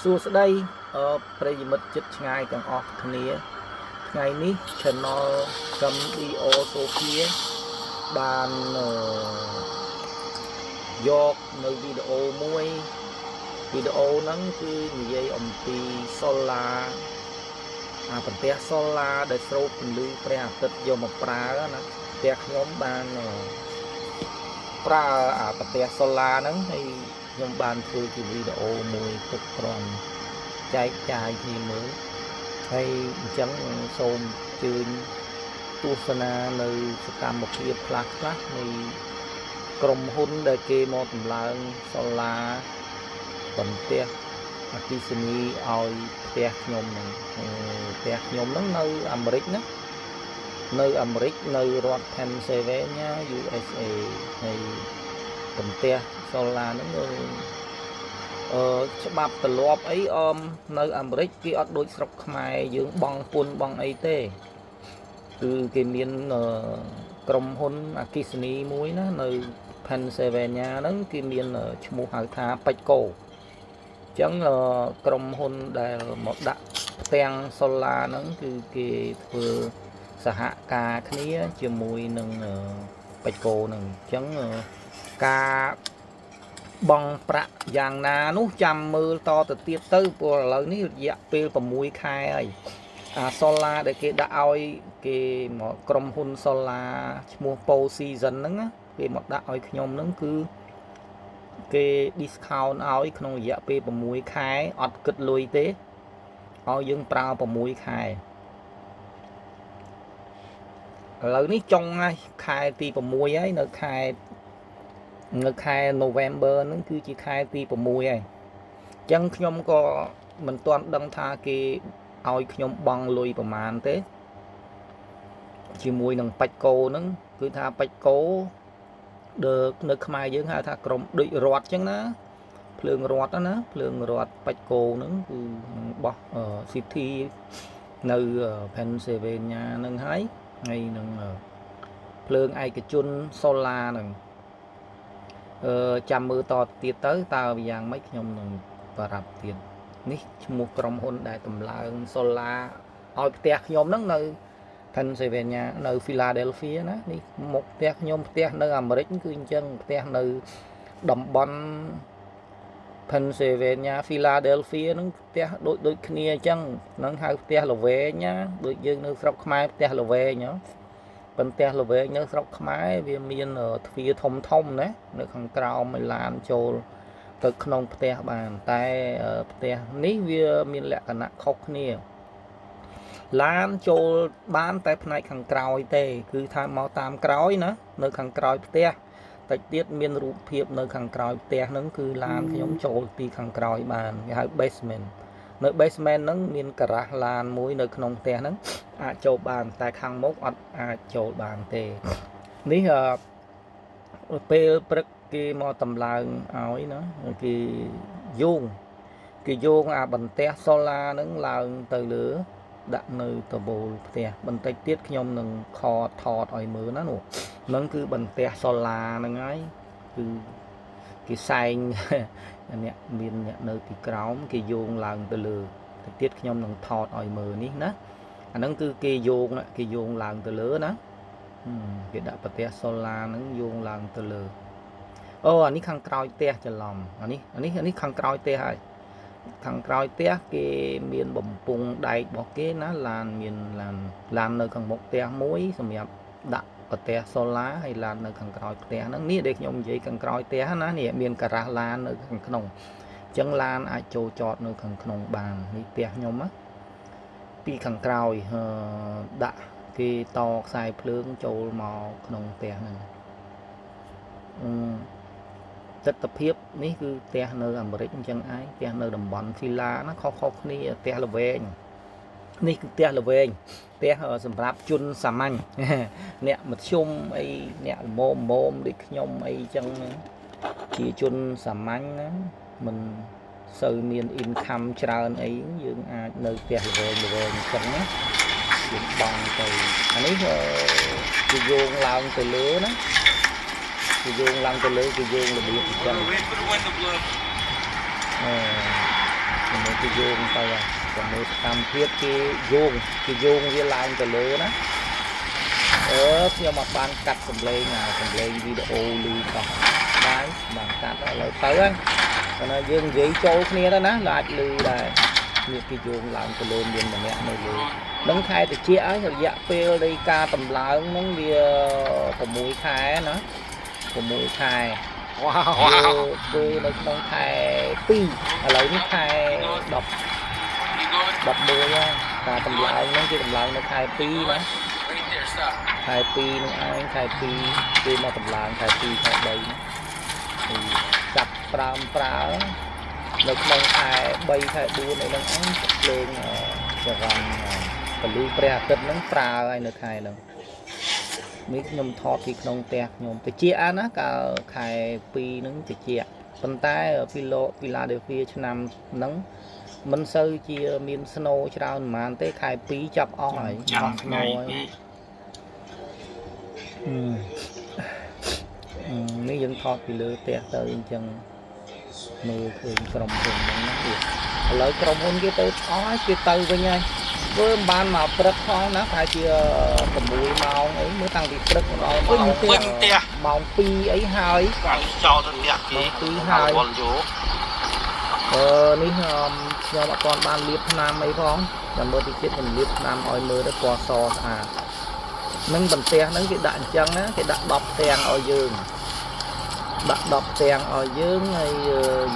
សួស្តីប្រិយមិត្តជិតឆ្ងាយទាំងអស់គ្នាថ្ងៃនេះ Channel កំឌីអូសូហ្វីបានយកនៅវីដេអូមួយវីដេអូហ្នឹងគឺនិយាយអំពី solar បន្ទះ solar ដែលស្រូបពន្លឺព្រះអាទិត្យយកមកប្រើណាផ្ទះខ្ញុំបានប្រើបន្ទះ solar ហ្នឹងហើយខ្ញុំបានធ្វើជាវីដេអូមួយទុកគ្រាន់ចែកចាយគ្នាមើលហើយអញ្ចឹងសូមអញ្ជើញទស្សនានៅសកម្មភាពខ្លះៗនៃក្រុមហ៊ុនដែលគេមកតម្លើង solar បន្ទះអគ្គិសនីឲ្យផ្ទះខ្ញុំហ្នឹងផ្ទះខ្ញុំហ្នឹងនៅអាមេរិកណានៅអាមេរិកនៅរដ្ឋ Pennsylvania USA ហើយបន្ទះ solar ហ្នឹងច្បាប់ទម្លាប់អីនៅអាមេរិកគេអត់ដូចស្រុកខ្មែរយើងបង់ពន្ធបង់អីទេគឺគេមានក្រុមហ៊ុនអគ្គិសនីមួយណានៅ Pennsylvania ហ្នឹងគេមានឈ្មោះហៅថាពេជ្រកូអញ្ចឹងក្រុមហ៊ុនដែលមកដាក់ផ្ទាំង solar ហ្នឹងគឺគេធ្វើសហការគ្នាជាមួយនឹងពេជ្រកូហ្នឹងអញ្ចឹងការបងប្រាក់យ៉ាងណានោះចាំមើលតទៅទៀតទៅព្រោះឥឡូវនេះរយៈពេល6ខែហើយsolar ដែលគេដាក់ឲ្យគេមកក្រុមហ៊ុន solar ឈ្មោះ Four Seasons ហ្នឹងគេមកដាក់ឲ្យខ្ញុំហ្នឹងគឺគេ discount ឲ្យក្នុងរយៈពេល6ខែអត់គិតលុយទេឲ្យយើងប្រើ6ខែឥឡូវនេះចុងហើយខែទី6ហើយនៅខែ November ហ្នឹងគឺជាខែទី6ហើយអញ្ចឹងខ្ញុំក៏មិនទាន់ដឹងថាគេឲ្យខ្ញុំបង់លុយប្រមាណទេជាមួយនឹងពេជ្រកូហ្នឹងគឺថាពេជ្រកូនៅខ្មែរយើងហៅថាក្រុមដូចរដ្ឋអញ្ចឹងណាភ្លើងរដ្ឋណាភ្លើងរដ្ឋពេជ្រកូហ្នឹងគឺបោះ City នៅ Pennsylvania ហ្នឹងហើយនឹងភ្លើងឯកជន solar ហ្នឹងចាំមើលតទៀតទៅតើយ៉ាងម៉េចខ្ញុំនឹងប្រាប់ទៀតនេះឈ្មោះក្រុមហ៊ុនដែលតម្លើង solar ឲ្យផ្ទះខ្ញុំហ្នឹងនៅ Pennsylvania នៅ Philadelphia ណានេះមុខផ្ទះខ្ញុំផ្ទះនៅអាមេរិកគឺអញ្ចឹងផ្ទះនៅតំបន់ Pennsylvania Philadelphia ហ្នឹងផ្ទះដូចគ្នាអញ្ចឹងហ្នឹងហៅផ្ទះល្វែងណាដូចយើងនៅស្រុកខ្មែរផ្ទះល្វែងហ៎ប៉ុន្តែល្វែងនៅស្រុកខ្មែរវាមានទ្វារធំណានៅខាងក្រោមឲ្យឡានចូលទៅក្នុងផ្ទះបានតែផ្ទះនេះវាមានលក្ខណៈខុសគ្នាឡានចូលបានតែផ្នែកខាងក្រោយទេគឺថាមកតាមក្រោយណានៅខាងក្រោយផ្ទះតិចទៀតមានរូបភាពនៅខាងក្រោយផ្ទះហ្នឹងគឺឡានខ្ញុំចូលពីខាងក្រោយបានគេហៅ basement នៅ basement ហ្នឹងមានការ៉ាសឡានមួយនៅក្នុងផ្ទះហ្នឹងអាចចូលបានតែខាងមុខអត់អាចចូលបានទេនេះពេលព្រឹកគេមកតម្លើងឲ្យណាគេយោងបន្ទះ solar ហ្នឹងឡើងទៅលើដាក់នៅតបូលផ្ទះបន្តិចទៀតខ្ញុំនឹងថតឲ្យមើលណានោះហ្នឹងគឺបន្ទះ solar ហ្នឹងហើយគឺគេសែងអ្នកមានអ្នកនៅពីក្រោមគេយោងឡើងទៅលើតិចទៀតខ្ញុំនឹងថតឲ្យមើលនេះណាអាហ្នឹងគឺគេយោងឡើងទៅលើណាគេដាក់បន្ទះ solar ហ្នឹងយោងឡើងទៅលើអូអានេះខាងក្រោយផ្ទះច្រឡំអានេះខាងក្រោយផ្ទះហើយខាងក្រោយផ្ទះគេមានបំពង់ដែករបស់គេណាឡានមានឡាននៅខាងមុខផ្ទះមួយសម្រាប់ដាក់បន្ទះ solar ហើយឡាននៅខាងក្រោយផ្ទះហ្នឹងនេះដែលខ្ញុំនិយាយខាងក្រោយផ្ទះណានេះមានការ៉ាសឡាននៅខាងក្នុងអញ្ចឹងឡានអាចចូលចតនៅខាងក្នុងបាននេះផ្ទះខ្ញុំណាពីខាងក្រោយដាក់គេតខ្សែភ្លើងចូលមកក្នុងផ្ទះហ្នឹងទស្សនវិជ្ជានេះគឺផ្ទះនៅអាមេរិកអញ្ចឹងឯងផ្ទះនៅតំបន់ Villa ណាខុសគ្នាផ្ទះល្វែងនេះគឺផ្ទះល្វែងផ្ទះសម្រាប់ជនសាមញ្ញអ្នកមធ្យមអីអ្នកល្មមដូចខ្ញុំអីអញ្ចឹងជាជនសាមញ្ញណាមិនសូវមាន income ច្រើនអីយើងអាចនៅផ្ទះល្វែងអញ្ចឹងណាយើងបង់ទៅអានេះគេយោងឡើងទៅលើណាគេយោងឡើងទៅលើគេយោងរបៀបអញ្ចឹង គេយោងទៅតែមើលសកម្មភាពគេយោងវាឡើងទៅលើណាខ្ញុំអត់បានកាត់សម្លេងវីដេអូលឺតោះបានកាត់ឥឡូវទៅហ្នឹងប៉ុន្តែយើងនិយាយចូលគ្នាទៅណាអាចលឺដែរនេះគេយោងឡើងទៅលើមានម្នាក់នៅលើនឹងខែតិចហើយរយៈពេលនៃការតម្លើងហ្នឹងវា6ខែណា6ខែវ៉ាវធ្វើនៅក្នុងខែ2ឥឡូវនេះខែ10 11ការតម្លើងហ្នឹងគេតម្លើងនៅខែ2ណាខែ2នឹងឯងខែ2គេមកតម្លើងខែ2ខែ3ចាប់ប្រើនៅក្នុងខែ3ខែ4អីហ្នឹងឯងភ្លើងចរន្តពលឺព្រះអាទិត្យហ្នឹងប្រើហើយនៅខែហ្នឹងនេះខ្ញុំថតពីក្នុងផ្ទះខ្ញុំតិចណាកាលខែ2ហ្នឹងតិចប៉ុន្តែពីឡាដេហ្វីឆ្នាំហ្នឹងមិនសូវជាមានស្នូច្រើនប៉ុន្មានទេខែ2ចាប់អស់ហើយអស់ស្នូហើយនេះយើងថតពីលើផ្ទះទៅអញ្ចឹងមើលឃើញក្រុមហ៊ុនហ្នឹងណាទៀតឥឡូវក្រុមហ៊ុនគេទៅអស់គេទៅវិញហើយធ្វើបានមកព្រឹកផងណាប្រហែលជា6ម៉ោងអីមើលតាំងពីព្រឹកដល់ពេញផ្ទះម៉ោង2អីហើយចោលទៅផ្ទះគេ2ហើយនេះខ្ញុំអត់ទាន់បានលាបថ្នាំអីផងចាំមើលតិចទៀតខ្ញុំលាបថ្នាំឲ្យមើលទៅពណ៌សស្អាតនឹងបន្ទះហ្នឹងគេដាក់អញ្ចឹងណាគេដាក់10ផ្ទាំងឲ្យយើងដាក់10ផ្ទាំងឲ្យយើងហើយ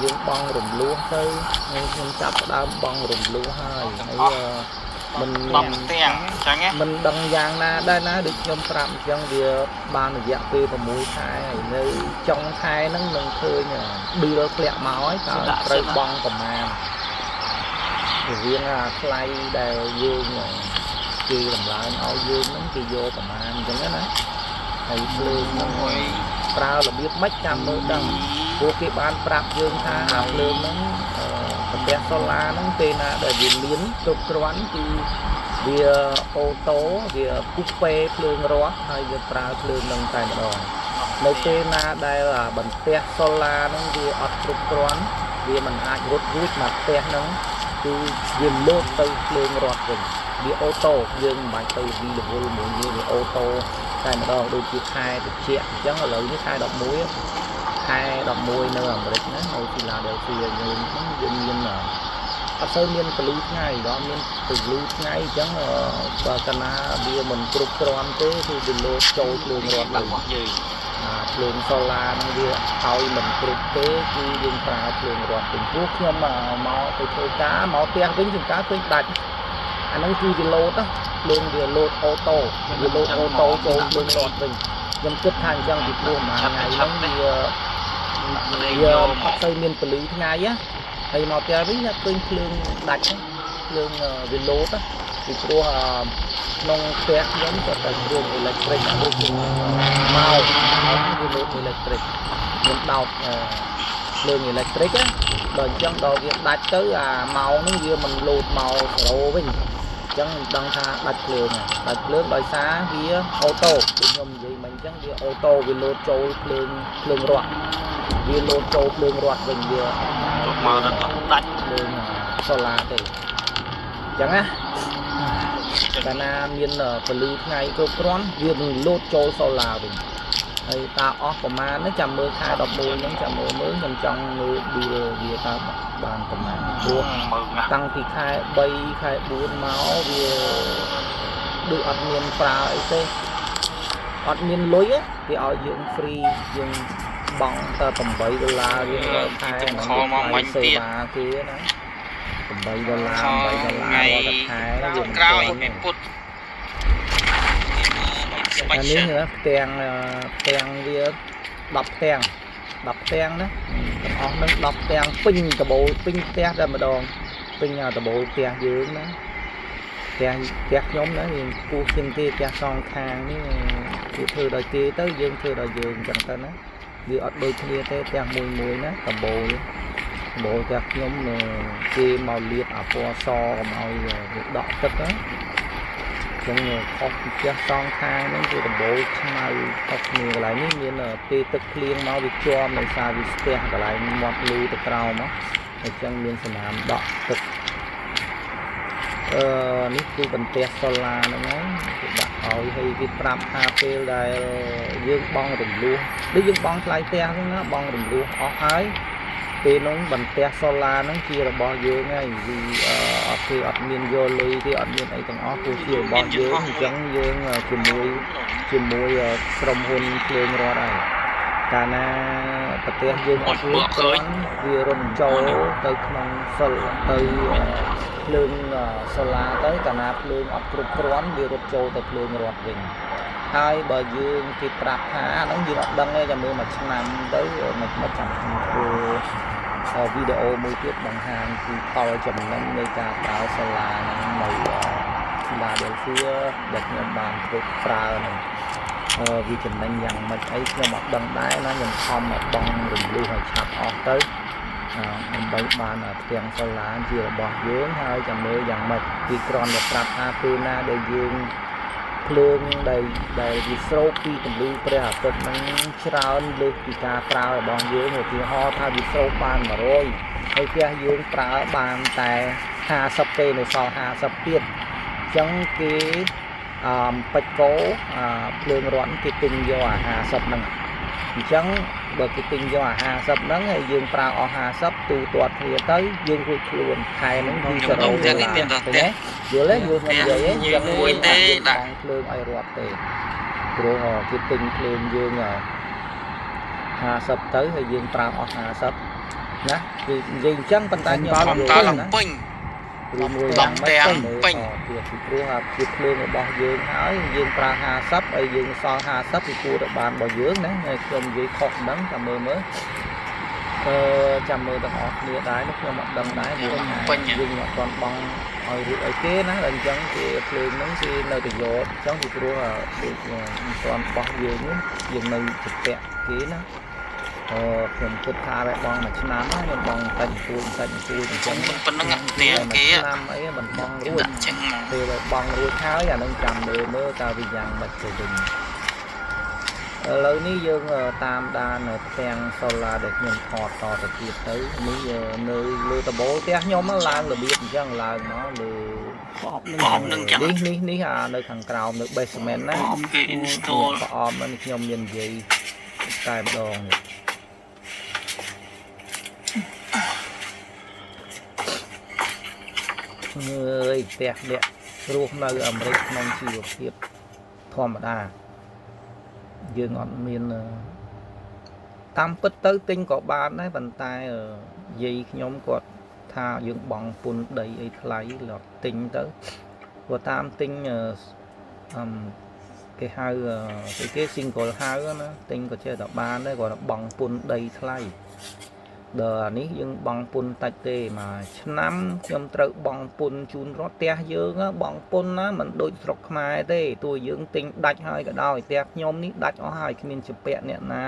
យើងបង់រំលោះទៅហើយខ្ញុំចាប់ដើមបង់រំលោះហើយមិន10ទាំងអញ្ចឹងមិនដឹងយ៉ាងណាដែរណាដូចខ្ញុំប្រាប់អញ្ចឹងវាបានរយៈពេល6ខែហើយនៅចុងខែហ្នឹងនឹងឃើញប៊ីលធ្លាក់មកហើយតើត្រូវបង់ប្រមាណរៀងថ្លៃដែលយើងគេតម្លើងឲ្យយើងហ្នឹងគេយកប្រមាណអញ្ចឹងណាហើយភ្លើងហ្នឹងប្រើរបៀបម៉េចចាំមើលដឹងពួកគេបានប្រាប់យើងថាអាភ្លើងហ្នឹងប្រទេសសូឡាហ្នឹងពេលណាដែលវាមានគ្រប់គ្រាន់គឺវាអូតូវាពុះពេភ្លើងរស់ហើយវាប្រើភ្លើងហ្នឹងតែម្ដងនៅពេលណាដែលបន្ទះសូឡាហ្នឹងវាអត់គ្រប់គ្រាន់វាមិនអាចរត់រួចមកផ្ទះហ្នឹងគឺវាលោតទៅភ្លើងរត់វិញវាអូតូយើងមិនបាច់ទៅវីរវល់មួយវាអូតូតែម្ដងដូចជាខែតិចអញ្ចឹងឥឡូវនេះខែ11ខែ11នៅអាមេរិកណានៅហ្វីឡាដេលហ្វីយើងមានអត់សូវមានពលឺថ្ងៃដល់មានពលឺថ្ងៃអញ្ចឹងបើកាលណាវាមិនគ្រប់គ្រាន់ទេគឺវាលោតចូលភ្លើងរត់របស់យើងភ្លើងសូឡានឹងវាឲ្យមិនគ្រប់ទេគឺយើងប្រើភ្លើងរត់ពីព្រោះខ្ញុំមកទៅធ្វើការមកផ្ទះវិញជួនកាលឃើញដាច់អាហ្នឹងគឺវាលោតភ្លើងវាលោតអូតូវាលោតអូតូចូលភ្លើងរត់វិញខ្ញុំគិតថាអញ្ចឹងពីព្រោះមួយថ្ងៃហ្នឹងវាអត់ទៅមានពលឺថ្ងៃណាហើយមកផ្ទះវិញឃើញភ្លើងដាច់ភ្លើងវាលោតពីព្រោះក្នុងផ្ទះខ្ញុំក៏តែគ្រឿងអេឡិចត្រូនិកដូចជាមកវាលោតអេឡិចត្រូនិកខ្ញុំដោតភ្លើងអេឡិចត្រូនិកដល់អញ្ចឹងដល់វាដាច់ទៅអាម៉ោងហ្នឹងវាមិនលោតមក0វិញអញ្ចឹងមិនដឹងថាដាច់ភ្លើងដោយសារវាអូតូដូចខ្ញុំនិយាយមិញអញ្ចឹងវាអូតូវាលោតចូលភ្លើងរត់វាលោតចូលភ្លើងរត់វិញវាមកដាច់ភ្លើងសូឡាទេអញ្ចឹងណាកាលណាមានពលឺថ្ងៃគ្រប់គ្រាន់វានឹងលោតចូលសូឡាវិញហើយតើអស់ប្រមាណហ្នឹងចាំមើលខែ11ហ្នឹងចាំមើលខ្ញុំចង់មើលឌីលវាតើបានប្រមាណព្រោះតាំងពីខែ3ខែ4មកវាដូចអត់មានប្រើអីទេអត់មានលុយគេឲ្យយើង free យើងបង់តែ$8រៀងរាល់ខែខលមកមិញទៀតគេណា$8រាល់ខែវាក្រោយគេពុតអានេះផ្ទាំងវា10ផ្ទាំងណាទាំងអស់នឹង10ផ្ទាំងពេញដបូលពេញផ្ទះតែម្ដងពេញដបូលផ្ទះយើងណាផ្ទះខ្ញុំណាយើងគូជាងគេផ្ទះសងខាងនេះគេធ្វើដល់គេទៅយើងធ្វើដល់យើងអញ្ចឹងទៅណាវាអត់ដូចគ្នាទេផ្ទះមួយណាដបូលផ្ទះខ្ញុំគេមកលាបអាពណ៌សកុំឲ្យវាដក់ទឹកណាចឹងខុសពីផ្ទះសងខាងហ្នឹងគឺដំបូលខ្មៅខុសគ្នាកន្លែងនេះមានពេលទឹកភ្លៀងមកវាជាប់ដោយសារវាស្ទះកន្លែងមាត់លូទៅក្រោមមក ហើយចឹងមានសំណាមដក់ទឹកនេះគឺបន្ទះសូឡាហ្នឹងហើយគេដាក់ឲ្យហើយគេប្រាប់ថាពេលដែលយើងបង់រំលោះដូចយើងបង់ថ្លៃផ្ទះហ្នឹងណាបង់រំលោះអស់ហើយពេលនោះបន្ទះសូឡាហ្នឹងជារបស់យើងហើយvìអត់គេអត់មានយកលុយទេអត់មានអីទាំងអស់គឺជារបស់យើងអញ្ចឹងយើងជាមួយក្រុមហ៊ុនភ្លើងរដ្ឋហើយកាលណាប្រទេសយើងអត់រួចទាន់វារំចូលទៅក្នុងសិលទៅភ្លើងសូឡាទៅកាលណាភ្លើងអត់គ្រប់គ្រាន់វារត់ចូលទៅភ្លើងរដ្ឋវិញហើយបើយើងគេប្រាប់ថាហ្នឹងយើងអត់ដឹងទេចាំមើលមួយឆ្នាំទៅមិនចាំធ្វើវីដេអូមួយទៀតបង្ហាញពីផលចំណេញនៃការប្រើសូឡាហ្នឹងនៅPhiladelphiaដែលខ្ញុំបានធ្វើប្រើហ្នឹងវាចំណេញយ៉ាងម៉េចអីខ្ញុំអត់ដឹងដែរណាខ្ញុំខំមកបង់រំលោះឲ្យឆាប់អស់ទៅដើម្បីបានផ្ទាំងសូឡាជារបស់យើងហើយចាំមើលយ៉ាងម៉េចពីគ្រាន់តែប្រាប់ថាពេលណាដែលយើងភ្លើងដែលវាស្រោបពីពន្លឺព្រះអាទិត្យហ្នឹងច្រើនលើសពីការប្រើរបស់យើងឧទាហរណ៍ថាវាស្រោបបាន100ហើយផ្ទះយើងប្រើបានតែ50ទេនៅសល់50ទៀតអញ្ចឹងគេបច្ចកោភ្លើងរត់គេទិញយកអា50ហ្នឹងអញ្ចឹងបើគេទិញយកអា50ហ្នឹងហើយយើងប្រើអស់50ទូទាត់គ្នាទៅយើងរួចខ្លួនខែហ្នឹងគឺ0ដុល្លារទេយល់ទេយើងខ្ញុំនិយាយយើងមួយទេដាក់ភ្លើងឲ្យរត់ទេព្រោះគេទិញភ្លើងយើង50ទៅហើយយើងប្រើអស់50ណាគឺនិយាយអញ្ចឹងប៉ុន្តែខ្ញុំអត់យល់ណាពេញមួយយ៉ាងមិនពេញពីព្រោះជាភ្លើងរបស់យើងហើយយើងប្រើ50ហើយយើងសល់50ពីគួរទៅបានរបស់យើងណាហើយខ្ញុំនិយាយខុសហ្នឹងចាំមើលចាំមើលទាំងអស់គ្នាដែរខ្ញុំអត់ដឹងដែរយើងអត់ទាន់បង់ឲ្យរួចឲ្យគេណាដល់អញ្ចឹងគេភ្លើងហ្នឹងគេនៅតែយកអញ្ចឹងពីព្រោះដូចមិនទាន់បោះយើងយើងនៅជពាក់គេណាខ្ញុំគិតថាបងមួយឆ្នាំខ្ញុំបងតែអង្គុយអញ្ចឹងប៉ុណ្្នឹងផ្ទះគេឆ្នាំអីមិនបងរួចពេលបងរួចហើយអានឹងចាំមើលតើវាយ៉ាងម៉េចទៅវិញឥឡូវនេះយើងតាមដានផ្ទាំងសូឡាដែលខ្ញុំថតទៅទៀតទៅនេះនៅលើដបូលផ្ទះខ្ញុំឡើងរបៀបអញ្ចឹងឡើងមកលើប្រអប់នឹងចឹងនេះនៅខាងក្រោមនៅ basement ណាគេ install ប្រអប់នេះខ្ញុំមាននិយាយតែម្ដងនេះអើយផ្ទះអ្នករស់នៅអាមេរិកក្នុងជីវភាពធម្មតាយើងអត់មានតាមពិតទៅទិញក៏បានដែរប៉ុន្តែយាយខ្ញុំគាត់ថាយើងបង់ពន្ធដីអីថ្លៃលត់ទិញទៅគាត់តាមទិញគេហៅគេ single house ណាទិញក៏ចេះតែបានដែរគាត់បង់ពន្ធដីថ្លៃដល់អានេះយើងបង់ពន្ធតិចទេមួយឆ្នាំខ្ញុំត្រូវបង់ពន្ធជូនរដ្ឋផ្ទះយើងបង់ពន្ធណាមិនដូចស្រុកខ្មែរទេតួយើងទិញដាច់ហើយក៏ដោយផ្ទះខ្ញុំនេះដាច់អស់ហើយគ្មានជាពាក់អ្នកណា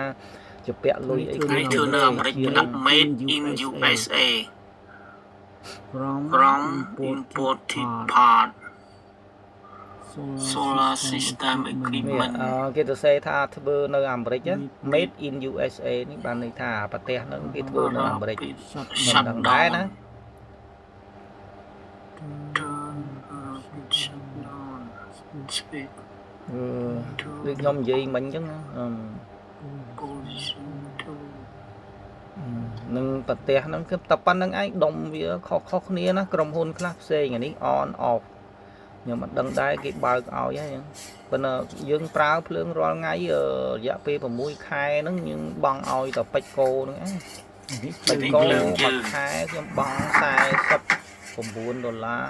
ជាពាក់លុយអីគ្នាធ្វើនៅអាមេរិកដាក់ made in USA from imported part solar system equipment គេទៅសេថាធ្វើនៅអាមេរិក made in USA នេះបានន័យថាប្រទេសហ្នឹងគេធ្វើនៅអាមេរិកមិនដឹងដែរណាដូចខ្ញុំនិយាយមិញអញ្ចឹងនឹងប្រទេសហ្នឹងគឺតែប៉ុណ្្នឹងឯងដុំវាខុសគ្នាណាក្រុមហ៊ុនខ្លះផ្សេងអានេះ on off ខ្ញុំមិនដឹងដែរគេបើកឲ្យហ្នឹងប៉ុន្តែយើងប្រើភ្លើងរាល់ថ្ងៃរយៈពេល6ខែហ្នឹងយើងបង់ឲ្យតែពេជ្រកោហ្នឹងឯងពេជ្រកោមួយខែខ្ញុំបង់49ដុល្លារ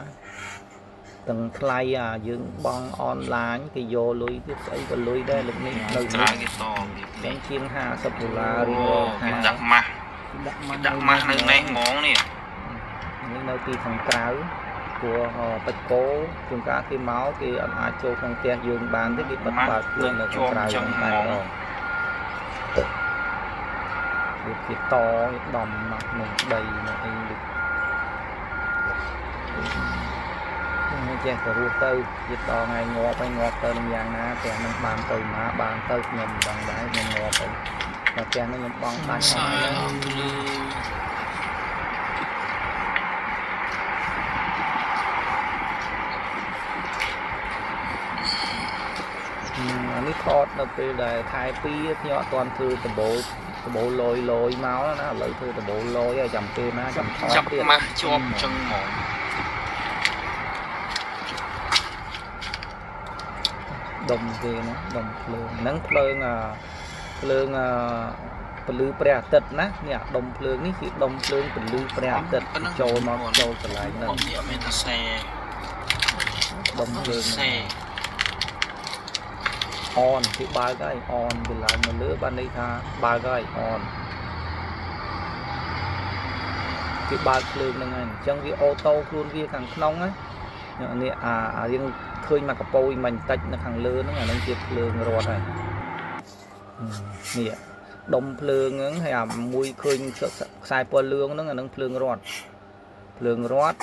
ទាំងថ្លៃយើងបង់អនឡាញគេយកលុយទៀតស្អីក៏លុយដែរលើកនេះនៅនេះគេសងតែជាង50ដុល្លាររៀលខែដាក់ម៉ាស់នៅនេះហ្មងនេះនៅទីខាងក្រៅព្រោះបច្ចុប្បន្នជួនកាលគេមកគេអត់អាចចូលក្នុងផ្ទះយើងបានទេគេបិទបើកខ្លួននៅខាងក្រៅតែម្ដងគេតដំមកនឹងដីនៅអីនេះចេះទៅរស់ទៅទៀតដល់ថ្ងៃងាប់ទៅនឹងយ៉ាងណាផ្ទះនឹងបានទៅណាបានទៅខ្ញុំមិនដឹងដែរខ្ញុំងាប់ទៅតែផ្ទះនឹងខ្ញុំបង់ដាច់ហើយ នេះថតនៅពេលដែលខែ2ខ្ញុំអត់ទាន់ធ្វើដបូលលយមកណាឥឡូវធ្វើដបូលលយហើយចាំពេលណាចាំថតចាប់ម៉ាស់ជាប់ចឹងហ្មងដុំគេណាដុំភ្លើងហ្នឹងភ្លើងពលឺព្រះអាទិត្យណានេះដុំភ្លើងនេះគឺដុំភ្លើងពលឺព្រះអាទិត្យចូលមកចូលកន្លែងហ្នឹងមានតែសេដុំភ្លើងអនគឺបើកហើយអនវាឡើងមកលើបានន័យថាបើកហើយអនគឺបើកភ្លើងហ្នឹងហើយអញ្ចឹងវាអូតូខ្លួនវាខាងក្នុងណានេះរៀងឃើញមកកប៉ោយមិនតិចនៅខាងលើហ្នឹងអាហ្នឹងជាភ្លើងរត់ហើយនេះដុំភ្លើងហ្នឹងហើយអាមួយឃើញខ្សែពណ៌លឿងហ្នឹងអាហ្នឹងភ្លើងរត់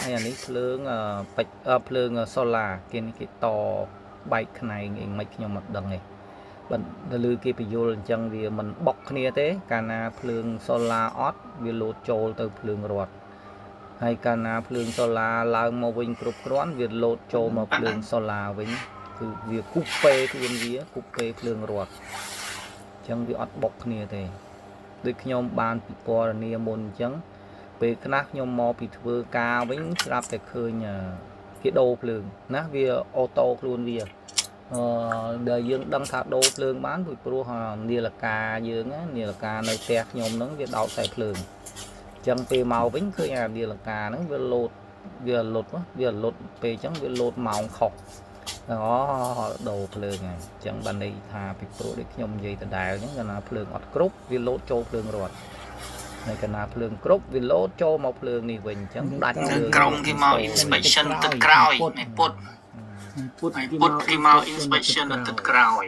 ហើយអានេះភ្លើងសូឡាគេតបែកខ្នែងអីមិនខ្ញុំអត់ដឹងទេបើទៅលើគេបញ្យល់អញ្ចឹងវាមិនបុកគ្នាទេកាលណាភ្លើងសូឡាអត់វាលោតចូលទៅភ្លើងរត់ហើយកាលណាភ្លើងសូឡាឡើងមកវិញគ្រប់គ្រាន់វាលោតចូលមកភ្លើងសូឡាវិញគឺវាគូពេខ្លួនវាគូពេភ្លើងរត់អញ្ចឹងវាអត់បុកគ្នាទេដូចខ្ញុំបានពិពណ៌នាមុនអញ្ចឹងពេលខ្លះខ្ញុំមកពីធ្វើការវិញស្រាប់តែឃើញគេដូរភ្លើងណាវាអូតូខ្លួនវាដែលយើងដឹងថាដូរភ្លើងបានពីព្រោះនាឡិកាយើងនាឡិកានៅផ្ទះខ្ញុំហ្នឹងវាដោតខ្សែភ្លើងអញ្ចឹងពេលមកវិញឃើញអានាឡិកាហ្នឹងវាលូតពេលអញ្ចឹងវាលូតម៉ោងខុសដូរភ្លើងហ្នឹងអញ្ចឹងបានន័យថាពីព្រោះដូចខ្ញុំនិយាយដដែលអញ្ចឹងកាលណាភ្លើងអត់គ្រប់វាលូតចូលភ្លើងរត់នៅកាលណាភ្លើងគ្រប់វាលោតចូលមកភ្លើងនេះវិញអញ្ចឹងដាច់ភ្លើងក្រុមគេមក inspection ទឹកក្រោយនេះពុតគេមក inspection ទឹកក្រោយ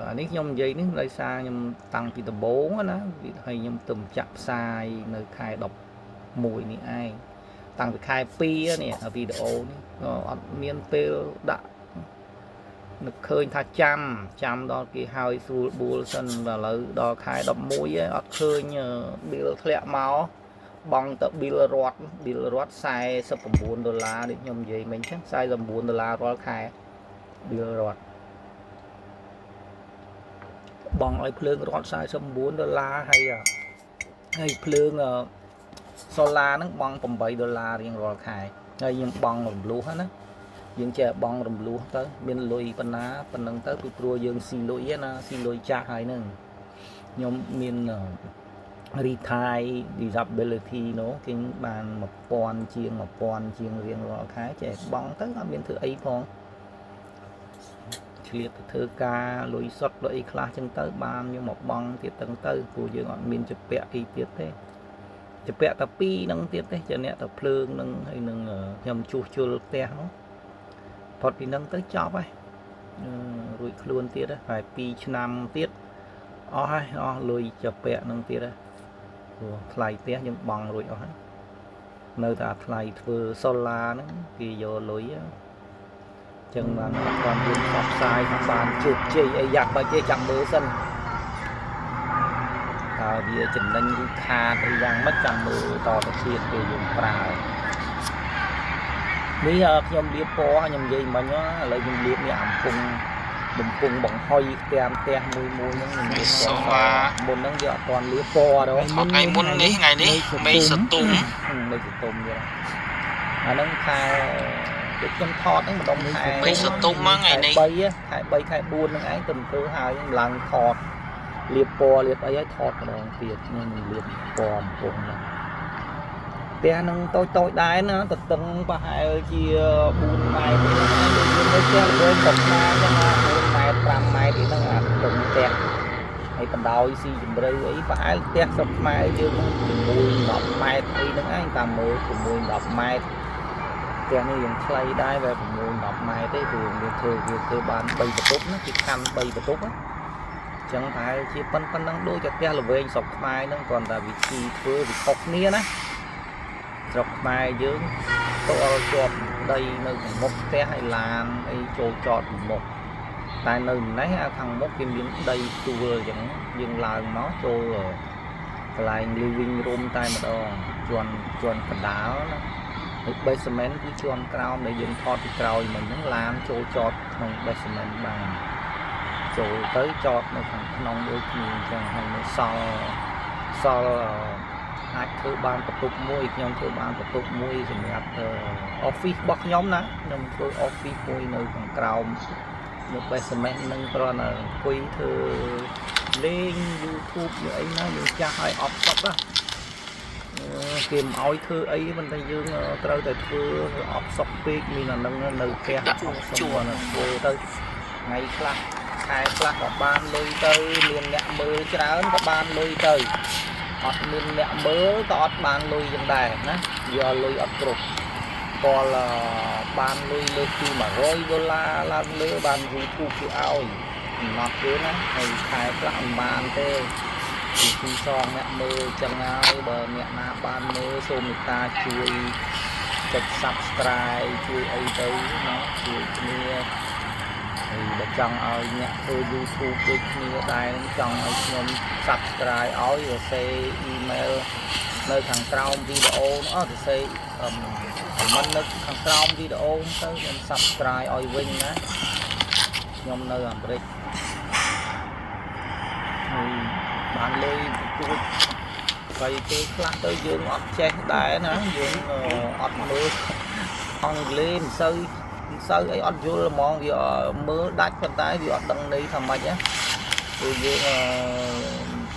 អានេះខ្ញុំនិយាយនេះដោយសារខ្ញុំតាំងពីដំបូងណាហើយខ្ញុំទៅចាក់ផ្សាយនៅខែ11នេះឯងតាំងពីខែ2នេះវីដេអូនេះអត់មានពេលដាក់នឹកឃើញថាចាំដល់គេហើយស្រួលបួលសិនឥឡូវដល់ខែ11ឯងអត់ឃើញ bill ធ្លាក់មកបង់ទៅ bill រត់$49នេះខ្ញុំនិយាយមិញចឹង$49រាល់ខែ bill រត់បង់ឲ្យភ្លើងរត់$49ហើយភ្លើងសូឡាហ្នឹងបង់$8រៀងរាល់ខែហើយខ្ញុំបង់រំលោះណាយើងចេះបង់រំលោះទៅមានលុយប៉ុណ្ណឹងទៅពីព្រោះយើងស៊ីលុយណាស៊ីលុយចាស់ហើយហ្នឹងខ្ញុំមាន retire disability នោះគេបាន1000ជាងរៀងរាល់ខែចេះបង់ទៅអត់មានធ្វើអីផងឆ្លៀតទៅធ្វើការលុយសុទ្ធលុយអីខ្លះចឹងទៅបានខ្ញុំមកបង់ទៀតទៅព្រោះយើងអត់មានជពាក់អីទៀតទេជពាក់តែ2ហ្នឹងទៀតទេជាអ្នកតែភ្លើងហ្នឹងហើយនឹងខ្ញុំជួសជុលផ្ទះនោះផុតពីហ្នឹងទៅចប់ហើយរួចខ្លួនទៀតហើយ2ឆ្នាំទៀតអស់ហើយអស់លុយជពាក់ហ្នឹងទៀតព្រោះថ្លៃផ្ទះខ្ញុំបង់រួចអស់ហើយនៅតែថ្លៃធ្វើសូឡាហ្នឹងគេយកលុយចឹងបានអត់បានយើងផ្សព្វផ្សាយថាបានជោគជ័យអីយ៉ាងបើគេចាំមើលសិនថាវាចំណេញឬខាតអីយ៉ាងម៉េចចាំមើលតទៅទៀតពេលយើងប្រើនេះខ្ញុំលាបពណ៌ខ្ញុំនិយាយមិញឥឡូវខ្ញុំលាបនេះបំពង់បង្ហុយផ្ទះមួយហ្នឹងខ្ញុំលាបពណ៌មុនហ្នឹងវាអត់ទាន់លាបពណ៌ទេថ្ងៃមុននេះថ្ងៃនេះមេសតុំទៀតអាហ្នឹងខែដូចខ្ញុំថតហ្នឹងម្ដងខែមេសតុំហ្នឹងថ្ងៃនេះខែ3ខែ4ហ្នឹងឯងទៅធ្វើហើយឡើងថតលាបពណ៌លាបអីហើយថតម្ដងទៀតខ្ញុំលាបពណ៌បំពង់ហ្នឹងផ្ទះនឹងតូចដែរណាទទឹងប្រហែលជា4ម៉ែត្រយើងនៅផ្ទះល្បីកំណាចឹងណា4ម៉ែត្រ5ម៉ែត្រហ្នឹងអាទទឹងផ្ទះហើយបណ្ដោយស៊ីជម្រៅអីប្រហែលផ្ទះស្រុកខ្មែរយើង6-10ម៉ែត្រអីហ្នឹងឯងតាមមើល6-10ម៉ែត្រផ្ទះនេះយើងខ្លីដែរវា6-10ម៉ែត្រទេព្រោះវាធ្វើបាន3បន្ទប់ណាគេខណ្ឌ3បន្ទប់ណាចឹងប្រហែលជាប៉ុណ្ណឹងដូចតែផ្ទះល្វែងស្រុកខ្មែរហ្នឹងគ្រាន់តែវិធីធ្វើវាខុសគ្នាណាស្រុកខ្មែរយើងទៅឲ្យជាប់ដីនៅមុខផ្ទះឲ្យឡានអីចូលចតពីមុខតែនៅនេះខាងមុខគេមានដីទួលអញ្ចឹងយើងឡើងមកចូលកន្លែង living room តែម្ដងជាន់កណ្ដាលណាហើយ basement គឺជាន់ក្រោមដែលយើងថតពីក្រោយមិញហ្នឹងឡានចូលចតក្នុង basement បាន ចូលទៅចតនៅខាងក្នុងដូចគ្នាអញ្ចឹងហើយនៅសល់អាចធ្វើបានបន្ទប់មួយខ្ញុំធ្វើបានបន្ទប់មួយសម្រាប់office របស់ខ្ញុំណាខ្ញុំធ្វើ office មួយនៅខាងក្រោមនៅ basement នឹងគ្រាន់តែអង្គុយធ្វើលេង YouTube nhưអីណាយើងចាស់ឲ្យអត់សក់ណាគេមិនឲ្យធ្វើអីប៉ុន្តែយើងត្រូវតែធ្វើអត់សក់ពេកមានអានឹងនៅផ្ទះជួនធ្វើទៅថ្ងៃខ្លះខែខ្លះក៏បានលុយទៅមានអ្នកមើលច្រើនក៏បានលុយទៅអត់មានអ្នកមើលក៏អត់បានលុយយ៉ាងដែរណាយកលុយអត់គ្រប់ពលបានលុយលើសពី$100ឡើងលើបាន YouTube គេឲ្យអំណត់ទេណាហើយខែខ្លះមិនបានទេពីសងអ្នកមើលចឹងហើយបើអ្នកណាបានមើលសូមមេត្តាជួយចុច Subscribe ជួយអីទៅណាជួយគ្នាហើយបើចង់ឲ្យអ្នកធ្វើ YouTube ដូចគ្នាដែរចង់ឲ្យខ្ញុំ Subscribe ឲ្យសរសេរ email នៅខាងក្រោមវីដេអូនោះសរសេរcomment នៅខាងក្រោមវីដេអូទៅខ្ញុំ Subscribe ឲ្យវិញណាខ្ញុំនៅអាមេរិកហើយបានលុយជួយបើពេលខ្លះទៅយើងអត់ចេះដែរណាយើងអត់មើលអង់គ្លេសមិនសូវអីអត់យល់ហ្មងវាមើលដាច់ប៉ុន្តែវាអត់ដឹងន័យថាម៉េចណាគឺយើង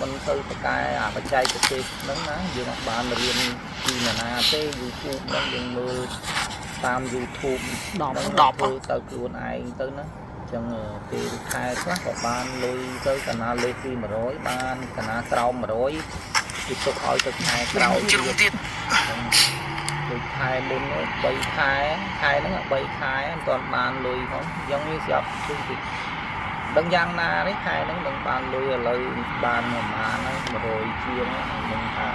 មិនសូវប្រកែបច្ចេកទេសហ្នឹងណាយើងអត់បានរៀនពីណាទេ YouTube ហ្នឹងយើងមើលតាម YouTube 10ទៅខ្លួនឯងទៅណាចឹងពេលខែខ្លះក៏បានលុយទៅកាលណាលើសពី100បានកាលណាក្រោម100គេទុកឲ្យទៅខែក្រោយជ្រុងទៀតដូចខែមុន3ខែហ្នឹង3ខែមិនទាន់បានលុយផងអញ្ចឹងវាស្រាប់គឺដឹងយ៉ាងណាទេខែហ្នឹងនឹងបានលុយឥឡូវបានប្រហែលហ្នឹង100ជាងហ្នឹងថា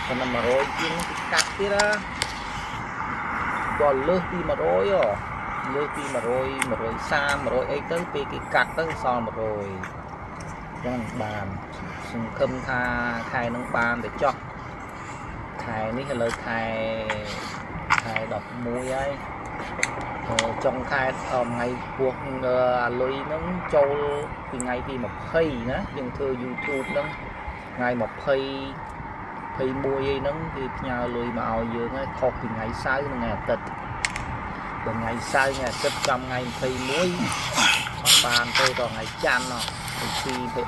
ប៉ុន្តែ100ជាងគេកាត់ទៀតណាក៏លើសពី100លើសពី100 130 100អីទៅពេលគេកាត់ទៅសល់100ចឹងបានសង្ឃឹមថាខែនឹងបានទៅចោះខែនេះឥឡូវខែ11ហើយចុងខែថ្ងៃពោះអាលុយហ្នឹងចូលពីថ្ងៃទី20ណាយើងធ្វើ YouTube ហ្នឹងថ្ងៃ21អីហ្នឹងគឺផ្ញើលុយមកឲ្យយើងហើយខុសពីថ្ងៃសៅរ៍និងថ្ងៃអាទិត្យថ្ងៃសៅរ៍ថ្ងៃអាទិត្យចាំថ្ងៃ21អត់បានទេដល់ថ្ងៃច័ន្ទ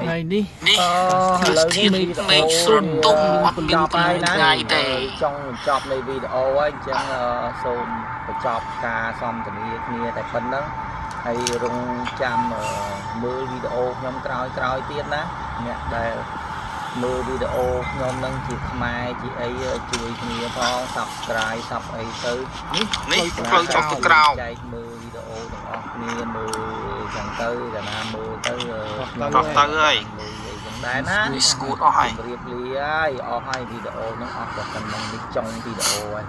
ថ្ងៃនេះឥឡូវនេះមេឃស្រទុំអត់មានថ្ងៃទេចង់បញ្ចប់នៃវីដេអូហើយអញ្ចឹងសូមបញ្ចប់ការសន្ទនាគ្នាតែប៉ុណ្្នឹងហើយរងចាំមើលវីដេអូខ្ញុំក្រោយទៀតណាអ្នកដែលមើលវីដេអូខ្ញុំនឹងជាខ្មែរជាអីជួយគ្នាផង Subscribe សັບអីទៅនេះផ្លូវចុះទៅក្រោមចែកមើលវីដេអូទាំងអស់គ្នាមើលចឹងទៅកាលណាមើលទៅទៅហើយមើលអីចឹងដែរណាស្គូតអស់ហើយរៀបលាហើយអស់ហើយវីដេអូហ្នឹងអស់តែប៉ុណ្្នឹងនេះចុងវីដេអូហើយ